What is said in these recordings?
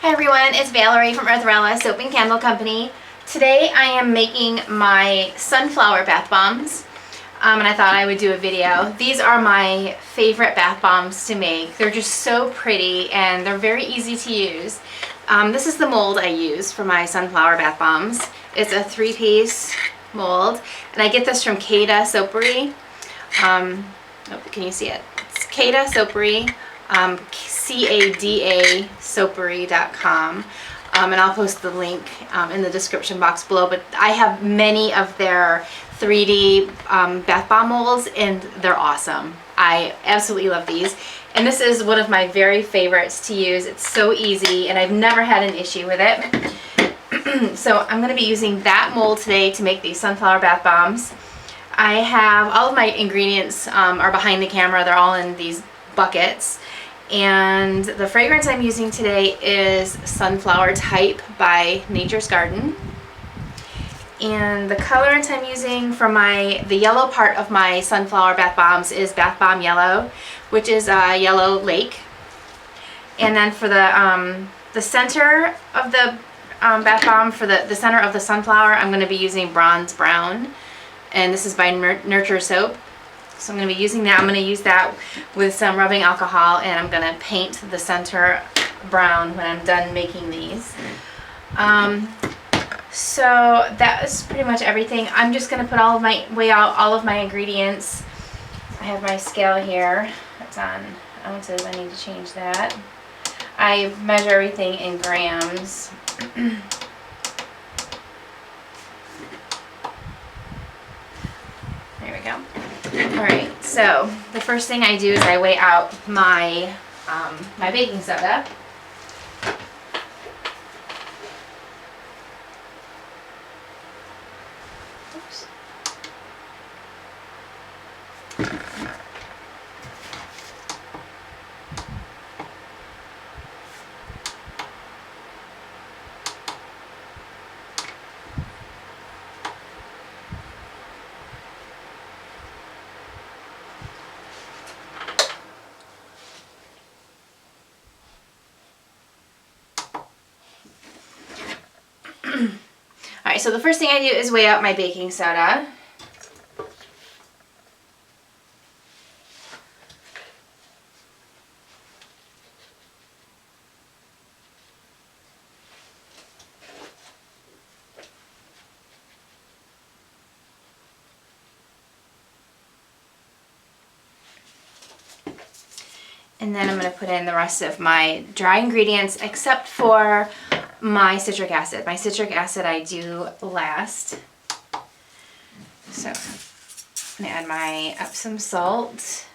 Hi everyone, it's Valerie from Earthrella Soap and Candle Company. Today I am making my sunflower bath bombs and I thought I would do a video. These are my favorite bath bombs to make. They're just so pretty and they're very easy to use. This is the mold I use for my sunflower bath bombs. It's a 3-piece mold and I get this from Cada Soapery. Can you see it? It's Cada Soapery. CADA Soapery.com, and I'll post the link in the description box below. But I have many of their 3D bath bomb molds and they're awesome. I absolutely love these, and this is one of my very favorites to use. It's so easy and I've never had an issue with it. So I'm going to be using that mold today to make these sunflower bath bombs. I have all of my ingredients are behind the camera. They're all in these buckets. And the fragrance I'm using today is Sunflower Type by Nature's Garden. And the colorant I'm using for the yellow part of my sunflower bath bombs is Bath Bomb Yellow, which is Yellow Lake. And then for the center of the bath bomb, for the center of the sunflower, I'm going to be using Bronze Brown. And this is by Nurture Soap. So I'm going to be using that. I'm going to use that with some rubbing alcohol, and I'm going to paint the center brown when I'm done making these. So that is pretty much everything. I'm just going to put weigh out all of my ingredients. I have my scale here. It's on ounces. I need to change that. I measure everything in grams. There we go. Alright, so the first thing I do is I weigh out my my baking soda. Oops. Alright, so the first thing I do is weigh out my baking soda. And then I'm going to put in the rest of my dry ingredients except for my citric acid. My citric acid I do last. So I'm going to add my Epsom salt.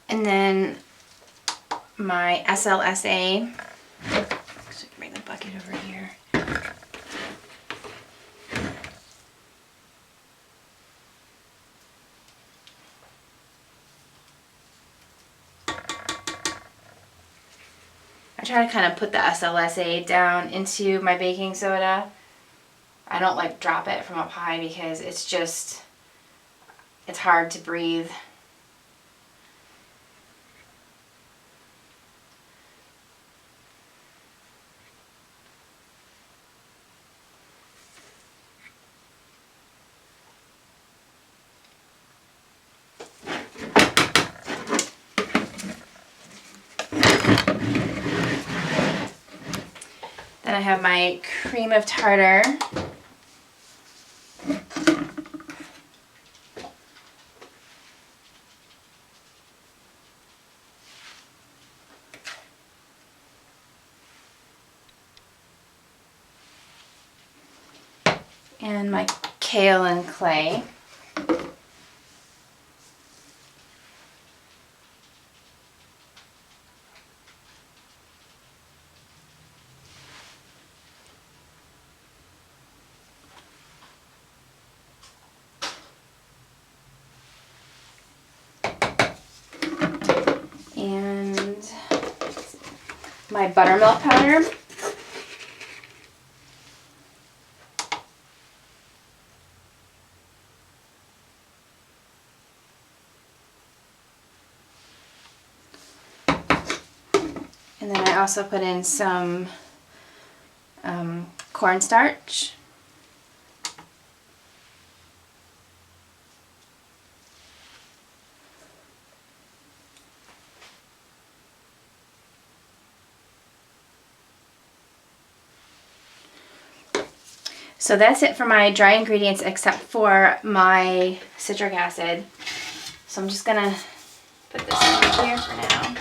And then my SLSA. Actually, bring the bucket over here. I try to kind of put the SLSA down into my baking soda. I don't like drop it from up high because it's hard to breathe. Then I have my cream of tartar. And my kaolin clay. my buttermilk powder. And then I also put in some cornstarch. So that's it for my dry ingredients except for my citric acid. So I'm just gonna put this in here for now.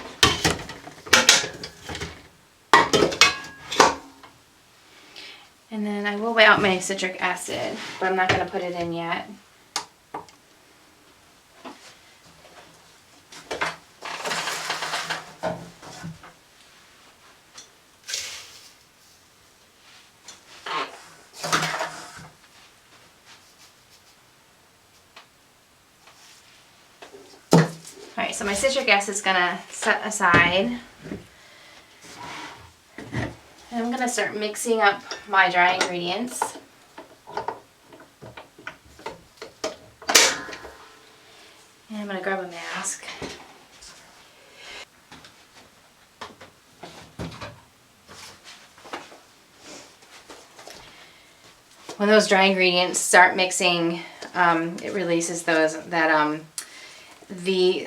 And then I will weigh out my citric acid, but I'm not gonna put it in yet. Alright, so my citric acid is gonna set aside. And I'm gonna start mixing up my dry ingredients. And I'm gonna grab a mask. When those dry ingredients start mixing, it releases the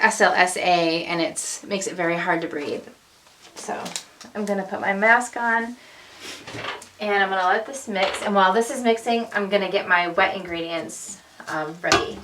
SLSA, and it makes it very hard to breathe. So I'm gonna put my mask on, and I'm gonna let this mix. And while this is mixing, I'm gonna get my wet ingredients ready.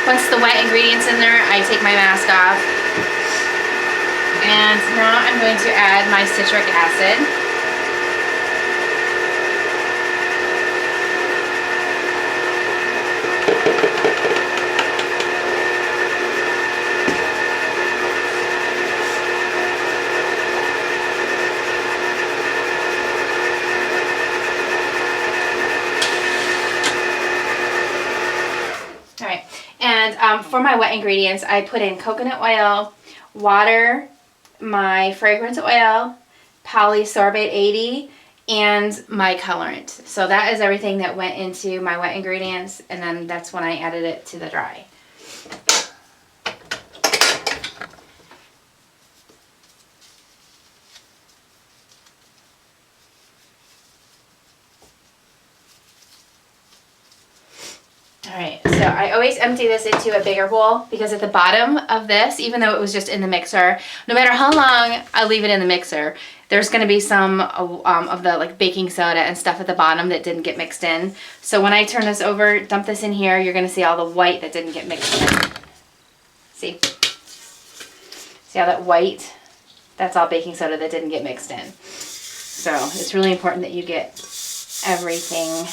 Once the wet ingredients in there, I take my mask off. And now I'm going to add my citric acid. For my wet ingredients, I put in coconut oil, water, my fragrance oil, polysorbate 80, and my colorant. So that is everything that went into my wet ingredients, and then that's when I added it to the dry. Alright, so I always empty this into a bigger bowl because at the bottom of this, even though it was just in the mixer, no matter how long I leave it in the mixer, there's going to be some of the like baking soda and stuff at the bottom that didn't get mixed in. So when I turn this over, dump this in here, you're going to see all the white that didn't get mixed in. See? See how that white? That's all baking soda that didn't get mixed in. So it's really important that you get everything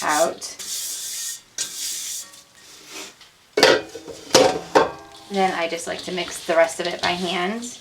out. Then I just like to mix the rest of it by hand.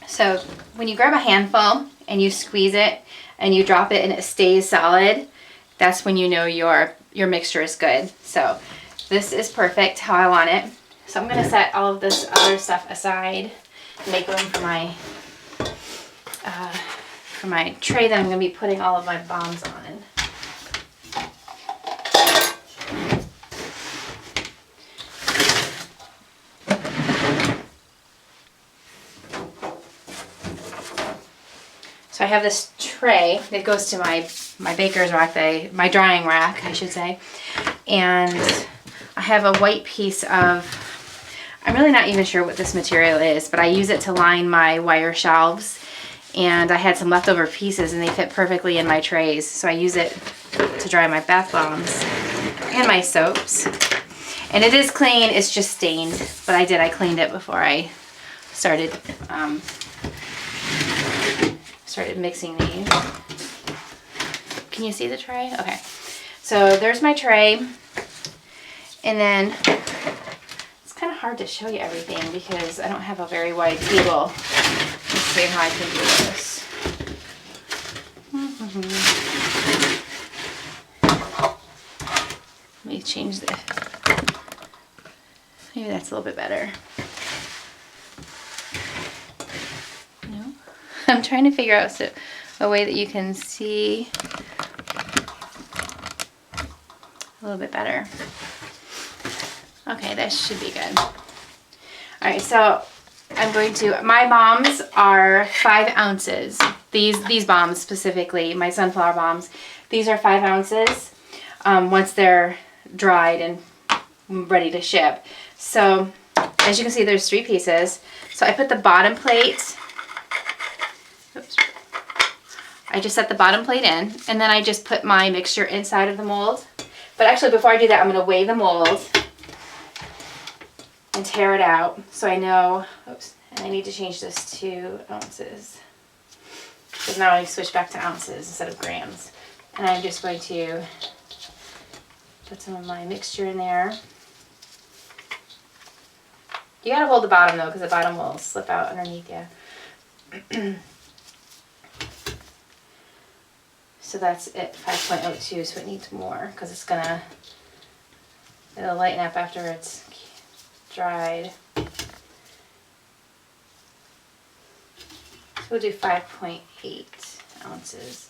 So when you grab a handful and you squeeze it and you drop it and it stays solid, that's when you know your mixture is good. So this is perfect how I want it. So I'm going to set all of this other stuff aside, make room for my tray that I'm going to be putting all of my bombs on. So I have this tray that goes to my baker's rack, my drying rack, I should say. And I have a white piece of, I'm really not even sure what this material is, but I use it to line my wire shelves. And I had some leftover pieces and they fit perfectly in my trays. So I use it to dry my bath bombs and my soaps. And it is clean, it's just stained, but I cleaned it before I started mixing these. Can you see the tray? Okay. So there's my tray. And then it's kind of hard to show you everything because I don't have a very wide table. Let's see how I can do this. Let me change this. Maybe that's a little bit better. No? I'm trying to figure out a way that you can see a little bit better. Okay, that should be good. Alright, so my bombs are 5 ounces. These bombs specifically, my sunflower bombs, these are 5 ounces once they're dried and ready to ship. So, as you can see, there's 3 pieces. So I put the bottom plate, oops, I just set the bottom plate in, and then I just put my mixture inside of the mold. But actually, before I do that, I'm going to weigh the mold and tear it out so I know, oops, and I need to change this to ounces. Because now I switch back to ounces instead of grams. And I'm just going to put some of my mixture in there. You gotta hold the bottom though, because the bottom will slip out underneath you. So that's it, 5.02, so it needs more, because it'll lighten up after it's dried. So we'll do 5.8 ounces.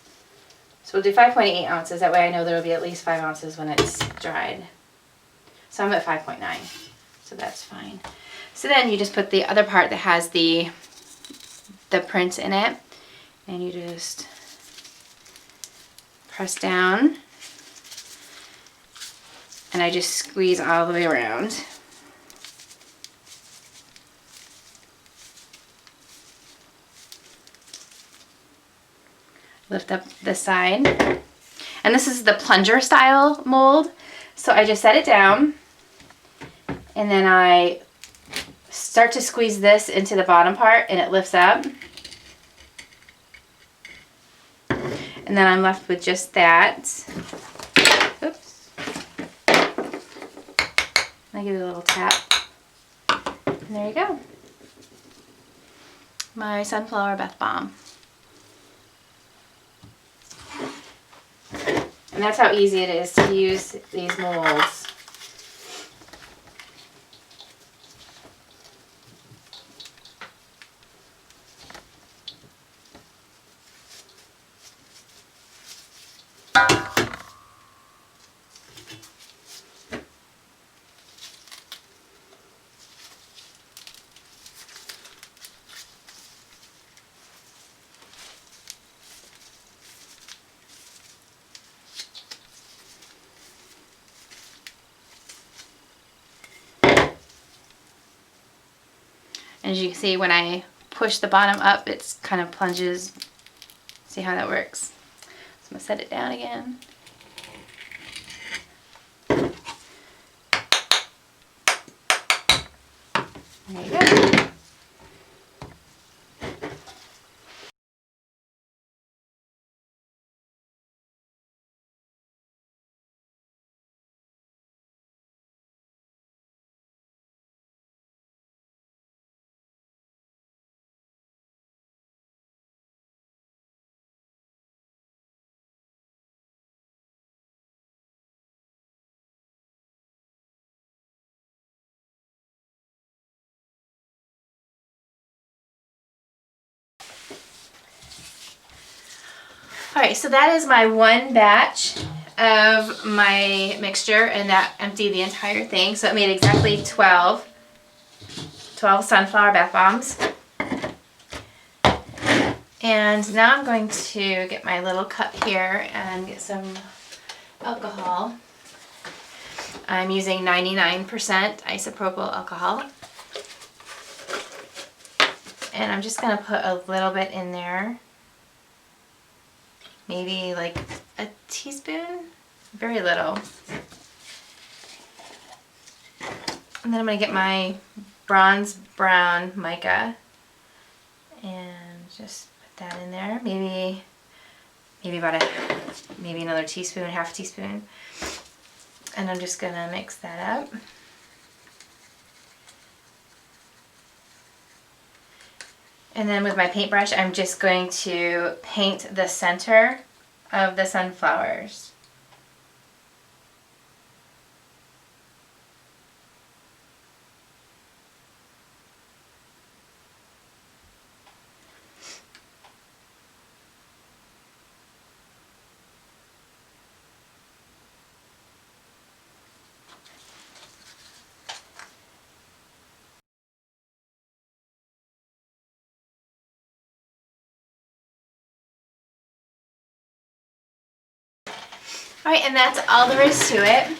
So we'll do 5.8 ounces, that way I know there will be at least 5 ounces when it's dried. So I'm at 5.9, so that's fine. So then you just put the other part that has the print in it, and you just press down, and I just squeeze all the way around. lift up this side. And this is the plunger style mold. So I just set it down and then I start to squeeze this into the bottom part and it lifts up. And then I'm left with just that. Oops. I give it a little tap. And there you go. My sunflower bath bomb. And that's how easy it is to use these molds. As you can see, when I push the bottom up, it kind of plunges. See how that works? So I'm going to set it down again. There you go. Alright, so that is my one batch of my mixture, and that emptied the entire thing. So it made exactly 12 sunflower bath bombs. And now I'm going to get my little cup here and get some alcohol. I'm using 99% isopropyl alcohol. And I'm just going to put a little bit in there. Maybe like a teaspoon, very little. And then I'm going to get my bronze brown mica and just put that in there. Maybe another teaspoon, half a teaspoon. And I'm just going to mix that up. And then with my paintbrush, I'm just going to paint the center of the sunflowers. Alright, and that's all there is to it.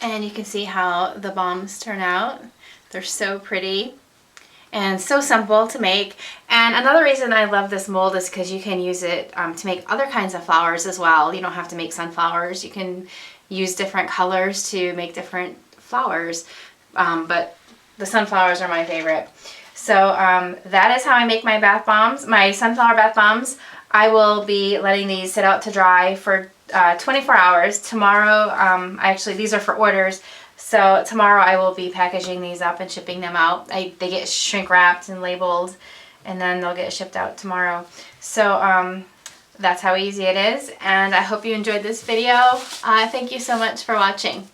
And you can see how the bombs turn out. They're so pretty and so simple to make. And another reason I love this mold is because you can use it to make other kinds of flowers as well. You don't have to make sunflowers. You can use different colors to make different flowers. But the sunflowers are my favorite. So that is how I make my bath bombs, my sunflower bath bombs. I will be letting these sit out to dry for 24 hours. Tomorrow, actually these are for orders, so tomorrow I will be packaging these up and shipping them out. They get shrink wrapped and labeled, and then they'll get shipped out tomorrow. So that's how easy it is, and I hope you enjoyed this video. Thank you so much for watching.